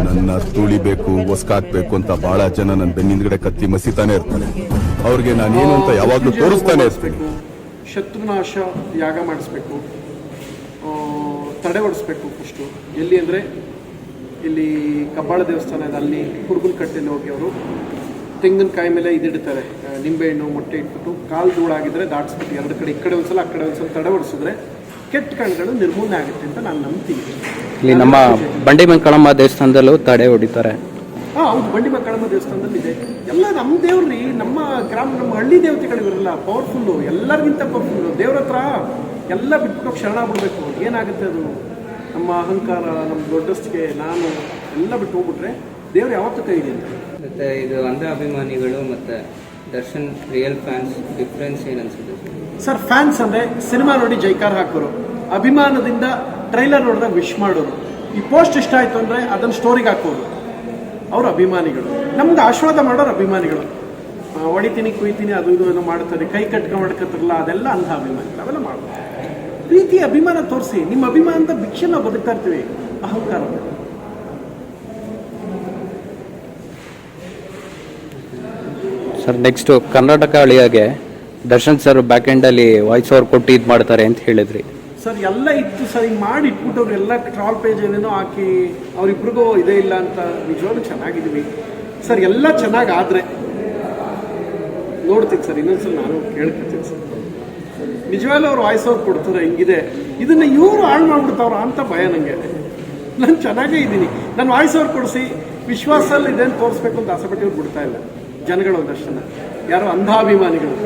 ನನ್ನ ತುಳಿಬೇಕು ಒಸ್ಕಾಕ್ಬೇಕು ಅಂತ ಬಹಳ ಜನ ನನ್ನ ಬೆನ್ನಿಂದ್ಗಡೆ ಕತ್ತಿ ಮಸಿತಾನೆ ಇರ್ತಾರೆ. ಅವ್ರಿಗೆ ನಾನೇನು ಅಂತ ಯಾವಾಗ್ಲೂ ತೋರಿಸ್ತಾನೆ ಇರ್ತೀನಿ. ಶತ್ರುನಾಶ ಯಾಗ ಮಾಡಿಸ್ಬೇಕು, ತಡೆ ಹೊಡಿಸ್ಬೇಕು. ಫಸ್ಟು ಎಲ್ಲಿ ಅಂದರೆ ಇಲ್ಲಿ ಕಬ್ಬಾಳ ದೇವಸ್ಥಾನ ಇದೆ, ಅಲ್ಲಿ ಕುರುಬುಲ್ಕಟ್ಟೆಯಲ್ಲಿ ಹೋಗಿ ಅವರು ತೆಂಗಿನಕಾಯಿ ಮೇಲೆ ಇದಿಡ್ತಾರೆ, ನಿಂಬೆಹಣ್ಣು ಮೊಟ್ಟೆ ಇಟ್ಬಿಟ್ಟು ಕಾಲು ಧೂಳಾಗಿದ್ರೆ ದಾಟಿಸ್ಬಿಟ್ಟು ಎರಡು ಕಡೆ, ಈ ಕಡೆ ಒಂದ್ಸಲ ಆ ಕಡೆ ಒಂದ್ಸಲ ತಡೆ ಹೊಡಿಸಿದ್ರೆ ಕೆಟ್ಟ ಕಣ್ಗಳು ನಿರ್ಮೂಲನೆ ಆಗುತ್ತೆ ಅಂತ ನಾನು ನಂಬ್ತೀನಿ. ಇಲ್ಲಿ ನಮ್ಮ ಬಂಡಿ ಮಕ್ಕಳಮ್ಮ ದೇವಸ್ಥಾನದಲ್ಲೂ ತಡೆ ಹೊಡಿತಾರೆ. ಹೌದು, ಬಂಡಿ ಮಕ್ಕಳಮ್ಮ ದೇವಸ್ಥಾನದಲ್ಲಿ ಇದೆ. ಎಲ್ಲ ನಮ್ಮ ದೇವ್ರಿ, ನಮ್ಮ ಗ್ರಾಮ, ನಮ್ಮ ಹಳ್ಳಿ ದೇವತೆಗಳಿವರಲ್ಲ ಪವರ್ಫುಲ್ಲು, ಎಲ್ಲರಿಗಿಂತ ಪವರ್ಫುಲ್ಲು. ದೇವ್ರ ಹತ್ರ ಎಲ್ಲ ಬಿಟ್ಬಿಟ್ಟು ಶರಣ ಬಿಡಬೇಕು. ಏನಾಗುತ್ತೆ ಅದು ನಮ್ಮ ಅಹಂಕಾರ, ನಮ್ಮ ದೊಡ್ಡಸ್ತಿಗೆ ನಾನು ಎಲ್ಲ ಬಿಟ್ಟು ಹೋಗ್ಬಿಟ್ರೆ ದೇವ್ರು ಯಾವತ್ತೂ ಕೈ ಇದೆ. ಮತ್ತು ಇದು ಅಂಧ ಅಭಿಮಾನಿಗಳು ಮತ್ತು ದರ್ಶನ್ ರಿಯಲ್ ಫ್ಯಾನ್ಸ್ ಡಿಫ್ರೆನ್ಸ್ ಏನು ಅನ್ಸುತ್ತೆ ಸರ್? ಫ್ಯಾನ್ಸ್ ಅಂದರೆ ಸಿನಿಮಾ ನೋಡಿ ಜೈಕಾರ ಹಾಕೋರು, ಅಭಿಮಾನದಿಂದ ಟ್ರೈಲರ್ ನೋಡಿದಾಗ ವಿಶ್ ಮಾಡೋರು, ಈ ಪೋಸ್ಟ್ ಇಷ್ಟ ಆಯಿತು ಅಂದರೆ ಅದನ್ನು ಸ್ಟೋರಿಗೆ ಹಾಕೋರು, ಅವರು ಅಭಿಮಾನಿಗಳು. ನಮ್ದು ಆಶೀರ್ವಾದ ಮಾಡೋರು ಅಭಿಮಾನಿಗಳು. ಹೊಡಿತೀನಿ ಕುಯ್ತೀನಿ ಅದು ಇದು ಏನೋ ಮಾಡ್ತಾರೆ, ಕೈ ಕಟ್ಕೊಂಡು ಹೊಡ್ಕತ್ತಿರಲ್ಲ, ಅದೆಲ್ಲ ಅಂಧ ಅಭಿಮಾನಿಗಳು. ಅವೆಲ್ಲ ಮಾಡ್ತಾರೆ. ಪ್ರೀತಿ ಅಭಿಮಾನ ತೋರಿಸಿ. ನಿಮ್ಮ ಅಭಿಮಾನದ ಭಿಕ್ಷೆ ನಾವು ಬದುಕ್ತಾ ಇರ್ತೀವಿ, ಅಹಂಕಾರ. ಸರ್ ನೆಕ್ಸ್ಟು ಕರ್ನಾಟಕ ಅಳಿಯಾಗೆ ದರ್ಶನ್ ಸರ್ ಬ್ಯಾಕ್ ಎಂಡಲ್ಲಿ ವಾಯ್ಸ್ ಓವರ್ ಕೊಟ್ಟು ಇದು ಮಾಡ್ತಾರೆ ಅಂತ ಹೇಳಿದ್ರಿ ಸರ್. ಎಲ್ಲ ಇತ್ತು ಸರ್, ಹಿಂಗೆ ಮಾಡಿ ಇಟ್ಬಿಟ್ಟವ್ರು ಎಲ್ಲ ಟ್ರಾಲ್ ಪೇಜ್ ಏನೇನೋ ಹಾಕಿ ಅವ್ರಿಬ್ರಿಗೂ ಇದೇ ಇಲ್ಲ ಅಂತ. ನಿಜವಾಗ್ಲೂ ಚೆನ್ನಾಗಿದ್ದೀವಿ ಸರ್, ಎಲ್ಲ ಚೆನ್ನಾಗಾದರೆ ನೋಡ್ತೀನಿ ಸರ್. ಇನ್ನೊಂದ್ಸಲ ನಾನು ಕೇಳ್ಕೊತೀನಿ ಸರ್, ನಿಜವಾಗ್ಲೂ ಅವ್ರು ವಾಯ್ಸ್ ಓವರ್ ಕೊಡ್ತಾರೆ ಹಿಂಗಿದೆ, ಇದನ್ನು ಇವರು ಹಾಳು ಮಾಡ್ಬಿಡ್ತಾವ್ರ ಅಂತ ಭಯ ನನಗೆ. ನಾನು ಚೆನ್ನಾಗೇ ಇದ್ದೀನಿ, ನಾನು ವಾಯ್ಸ್ ಓವರ್ ಕೊಡಿಸಿ ವಿಶ್ವಾಸಲ್ಲಿ ಇದೇನು ತೋರಿಸ್ಬೇಕು ಅಂತ ಆಸೆಪಟ್ಟು ಇವ್ರು ಬಿಡ್ತಾ ಇಲ್ಲ ಜನಗಳು. ಒಂದಷ್ಟು ಜನ ಯಾರೋ ಅಂಧಾಭಿಮಾನಿಗಳು